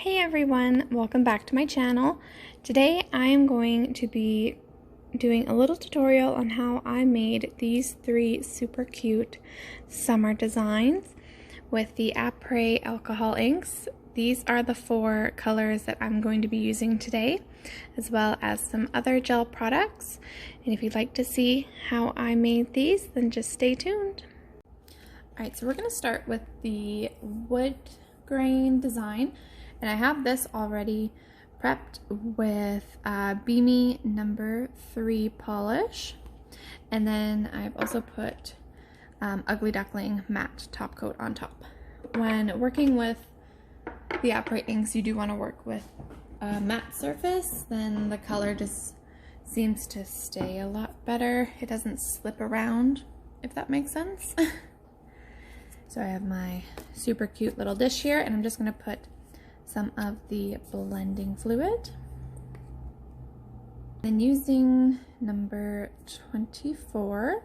Hey everyone, welcome back to my channel. Today I am going to be doing a little tutorial on how I made these three super cute summer designs with the Apres alcohol inks. These are the four colors that I'm going to be using today, as well as some other gel products. And if you'd like to see how I made these, then just stay tuned. Alright, so we're going to start with the Woodgrain design. And I have this already prepped with Beamy number 3 polish. And then I've also put Ugly Duckling matte top coat on top. When working with the Apres inks, you do want to work with a matte surface, then the color just seems to stay a lot better. It doesn't slip around, if that makes sense. So I have my super cute little dish here, and I'm just going to put some of the blending fluid. Then using number 24,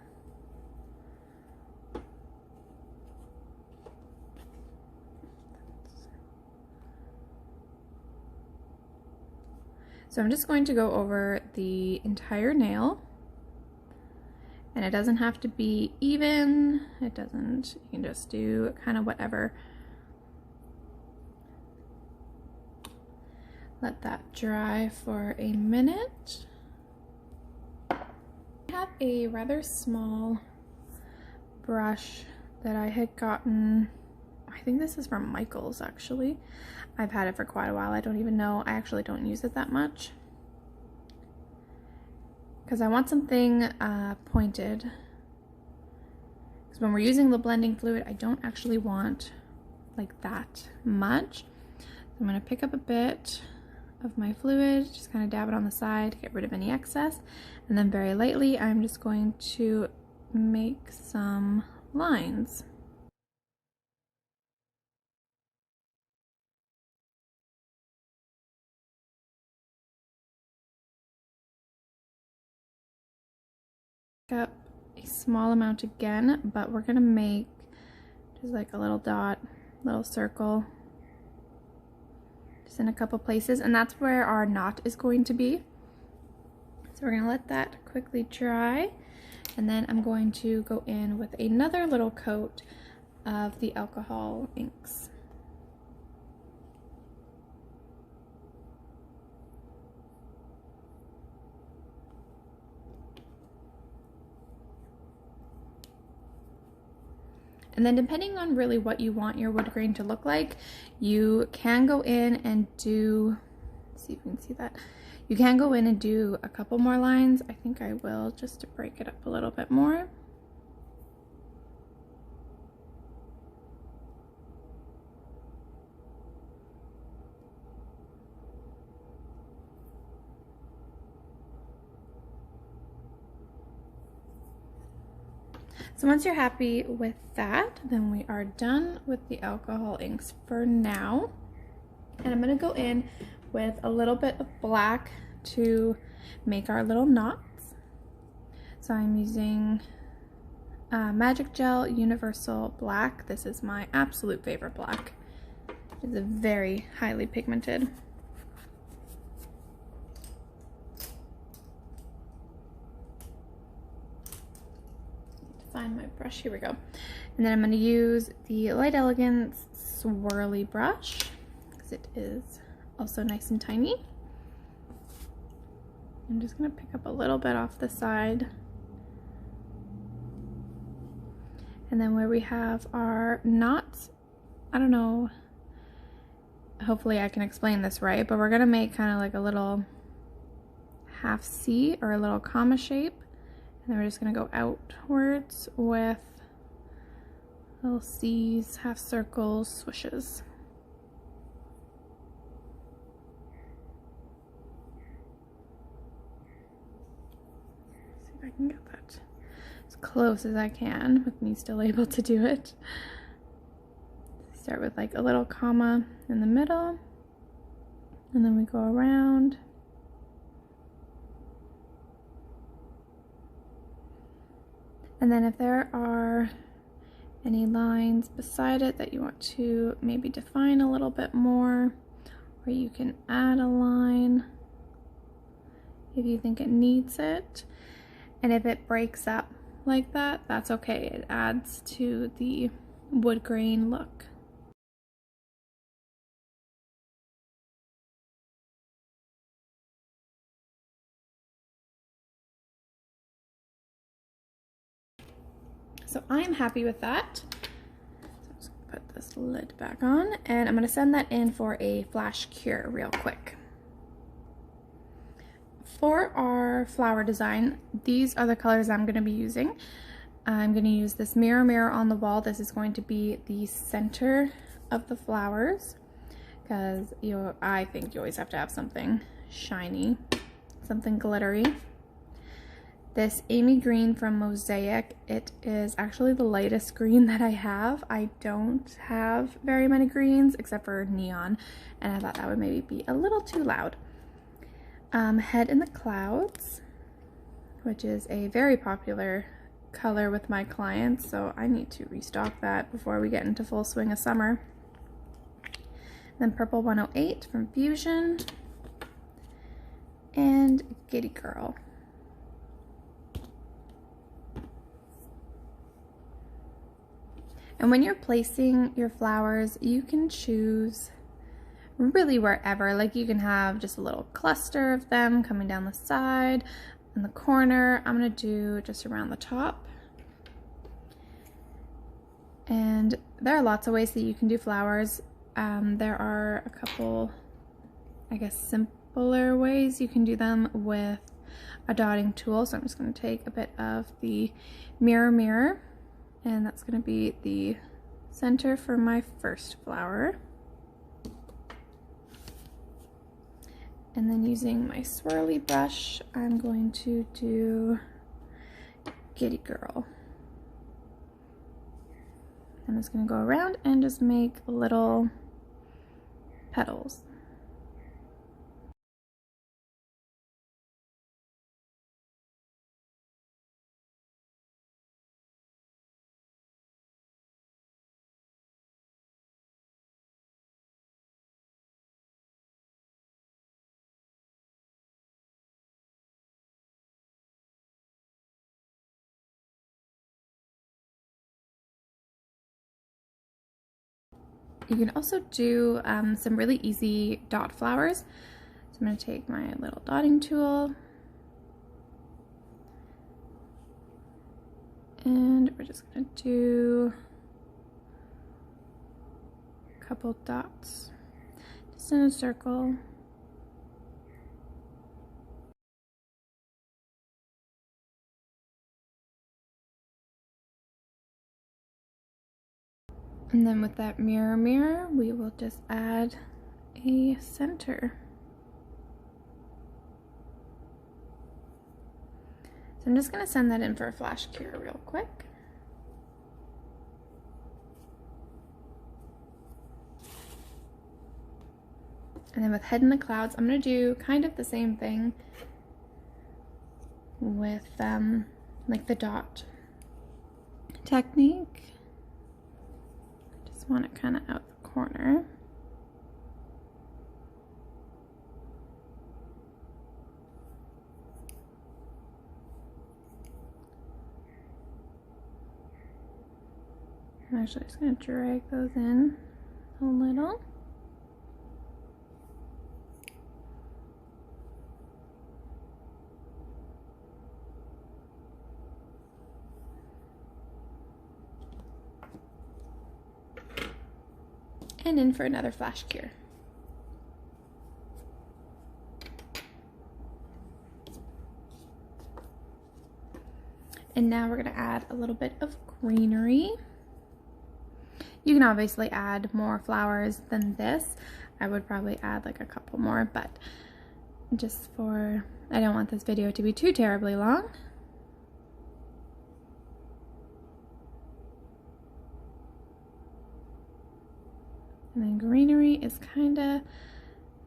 so I'm just going to go over the entire nail, and it doesn't have to be even, you can just do kind of whatever. Let that dry for a minute. I have a rather small brush that I had gotten, I think this is from Michael's actually. I've had it for quite a while. I don't even know, I actually don't use it that much, because I want something pointed. Because when we're using the blending fluid, I don't actually want like that much. So I'm going to pick up a bit of my fluid, just kind of dab it on the side, get rid of any excess, and then very lightly I'm just going to make some lines. Pick up a small amount again, but we're gonna make just like a little dot, little circle, just in a couple places, and that's where our knot is going to be. So we're gonna let that quickly dry, and then I'm going to go in with another little coat of the alcohol inks. And then depending on really what you want your wood grain to look like, you can go in and do, let's see if you can see that. You can go in and do a couple more lines. I think I will, just to break it up a little bit more. So once you're happy with that, then we are done with the alcohol inks for now. And I'm going to go in with a little bit of black to make our little knots. So I'm using Magic Gel Universal Black. This is my absolute favorite black. It's a very highly pigmented. Find my brush, here we go. And then I'm going to use the Light Elegance swirly brush, because it is also nice and tiny. I'm just going to pick up a little bit off the side. And then where we have our knots, I don't know, hopefully I can explain this right, but we're going to make kind of like a little half C or a little comma shape. And then we're just going to go outwards with little C's, half circles, swishes. See if I can get that as close as I can with me still able to do it. Start with like a little comma in the middle, and then we go around. And then if there are any lines beside it that you want to maybe define a little bit more, where you can add a line if you think it needs it. And if it breaks up like that, that's okay. It adds to the wood grain look. So I'm happy with that. So I'm just gonna put this lid back on, and I'm gonna send that in for a flash cure real quick. For our flower design, these are the colors I'm gonna be using. I'm gonna use this mirror on the wall. This is going to be the center of the flowers, because I think you always have to have something shiny, something glittery. This Amy green from Mosaic, it is actually the lightest green that I have. I don't have very many greens except for neon, and I thought that would maybe be a little too loud. Head in the Clouds, which is a very popular color with my clients, so I need to restock that before we get into full swing of summer. Then Purple 108 from Fusion, and Giddy Girl. And when you're placing your flowers, you can choose really wherever. Like, you can have just a little cluster of them coming down the side, in the corner. I'm gonna do just around the top. And there are lots of ways that you can do flowers. There are a couple, I guess, simpler ways you can do them with a dotting tool. So I'm just gonna take a bit of the mirror, and that's going to be the center for my first flower. And then using my swirly brush, I'm going to do Giddy Girl. I'm just going to go around and just make little petals. You can also do some really easy dot flowers. So I'm going to take my little dotting tool, and we're just going to do a couple dots just in a circle. And then with that mirror, we will just add a center. So I'm just going to send that in for a flash cure real quick. And then with Head in the Clouds, I'm going to do kind of the same thing with like the dot technique. Want it kind of out the corner. I'm actually just going to drag those in a little. And in for another flash cure. And now we're going to add a little bit of greenery. You can obviously add more flowers than this. I would probably add like a couple more, but just for, I don't want this video to be too terribly long. And then greenery is kind of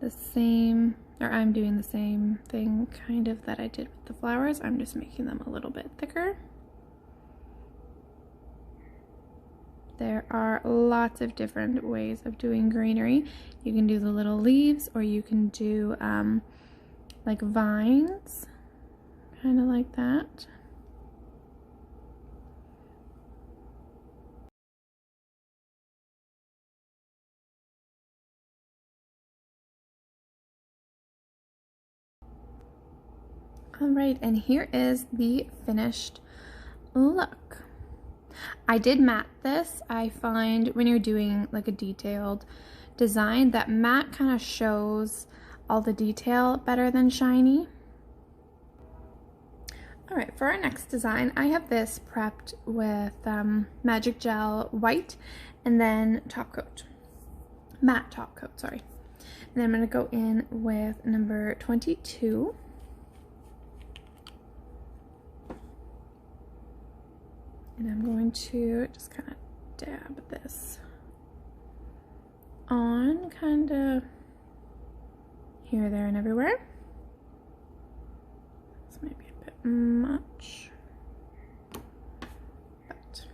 the same, or I'm doing the same thing kind of that I did with the flowers. I'm just making them a little bit thicker. There are lots of different ways of doing greenery. You can do the little leaves, or you can do like vines, kind of like that. All right, and here is the finished look. I did matte this. I find when you're doing like a detailed design that matte kind of shows all the detail better than shiny. All right, for our next design, I have this prepped with Magic Gel White and then top coat, matte top coat, sorry. And then I'm gonna go in with number 22. And I'm going to just kind of dab this on, kind of here, there, and everywhere. This might be a bit much, but,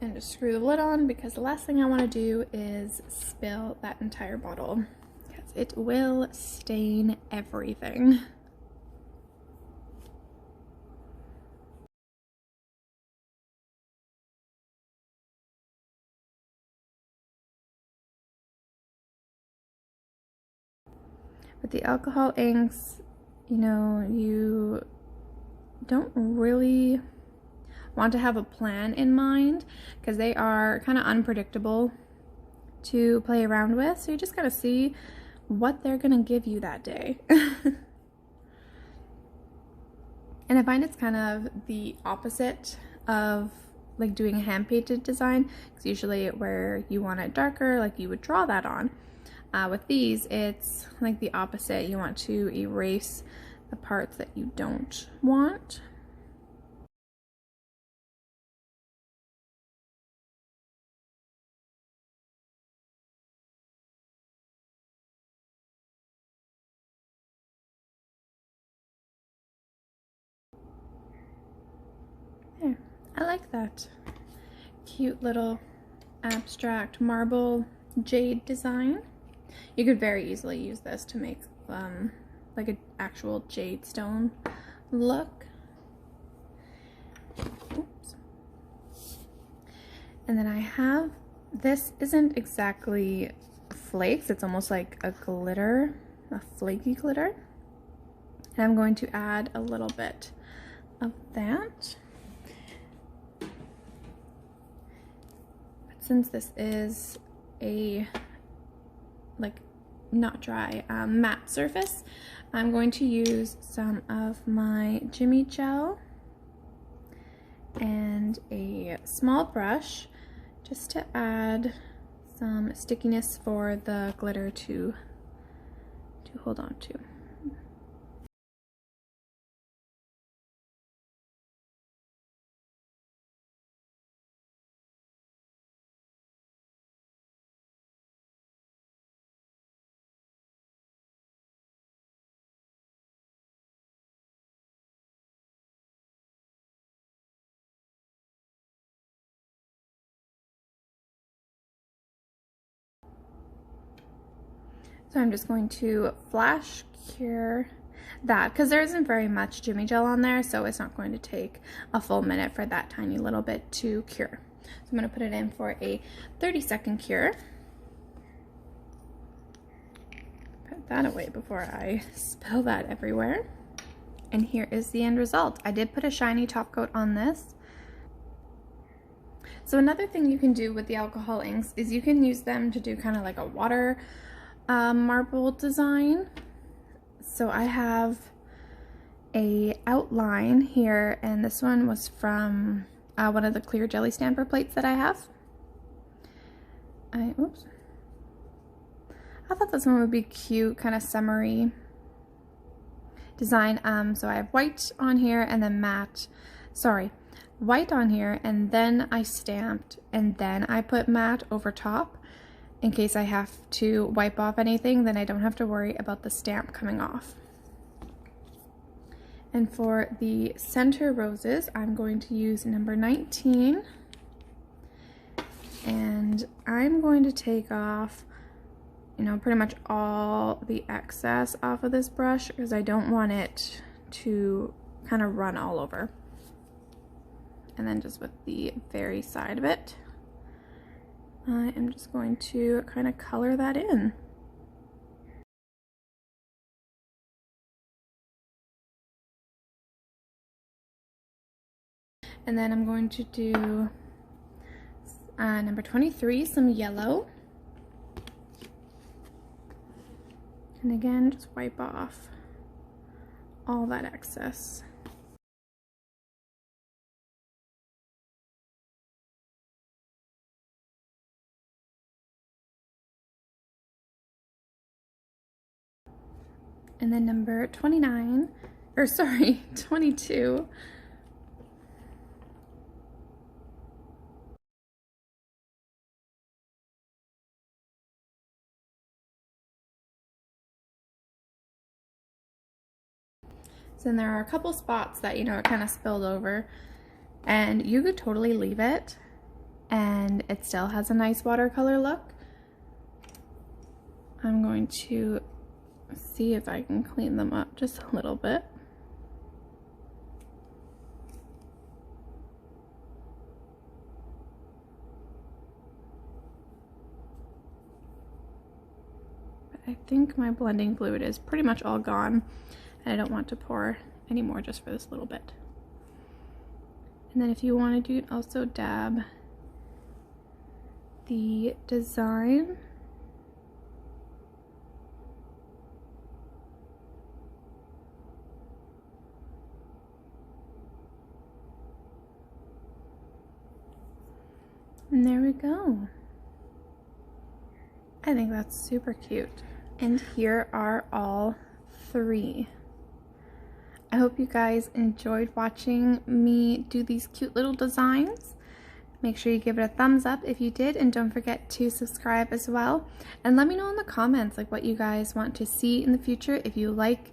and just screw the lid on, because the last thing I want to do is spill that entire bottle, because it will stain everything. With the alcohol inks, you know, you don't really want to have a plan in mind, because they are kind of unpredictable to play around with. So you just gotta see what they're gonna give you that day. And I find it's kind of the opposite of like doing a hand-painted design, because usually where you want it darker, like you would draw that on. With these, it's like the opposite. You want to erase the parts that you don't want. There, I like that cute little abstract marble jade design. You could very easily use this to make like an actual jade stone look. Oops. And then I have, this isn't exactly flakes, it's almost like a glitter, a flaky glitter. And I'm going to add a little bit of that. But since this is a like not dry matte surface, I'm going to use some of my Jimmy Gel and a small brush just to add some stickiness for the glitter to hold on to. So I'm just going to flash cure that, because there isn't very much Jimmy Gel on there, so it's not going to take a full minute for that tiny little bit to cure. So I'm going to put it in for a 30-second cure. Put that away before I spill that everywhere. And here is the end result. I did put a shiny top coat on this. So another thing you can do with the alcohol inks is you can use them to do kind of like a water marble design. So I have a outline here, and this one was from one of the clear jelly stamper plates that I have. Oops. I thought this one would be cute, kind of summery design. So I have white on here and then white on here, and then I stamped, and then I put matte over top in case I have to wipe off anything, then I don't have to worry about the stamp coming off. And for the center roses, I'm going to use number 19. And I'm going to take off, you know, pretty much all the excess off of this brush because I don't want it to kind of run all over. And then just with the very side of it, I am just going to kind of color that in. And then I'm going to do number 23, some yellow. And again, just wipe off all that excess. And then number 29, or sorry, 22. So then there are a couple spots that, you know, it kind of spilled over, and you could totally leave it and it still has a nice watercolor look. I'm going to see if I can clean them up just a little bit. But I think my blending fluid is pretty much all gone, and I don't want to pour any more just for this little bit. And then if you wanted, you can also dab the design. And there we go. I think that's super cute. And here are all three. I hope you guys enjoyed watching me do these cute little designs. Make sure you give it a thumbs up if you did, and don't forget to subscribe as well. And let me know in the comments like what you guys want to see in the future, if you like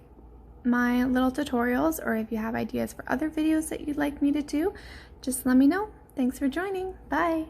my little tutorials, or if you have ideas for other videos that you'd like me to do. Just let me know. Thanks for joining. Bye.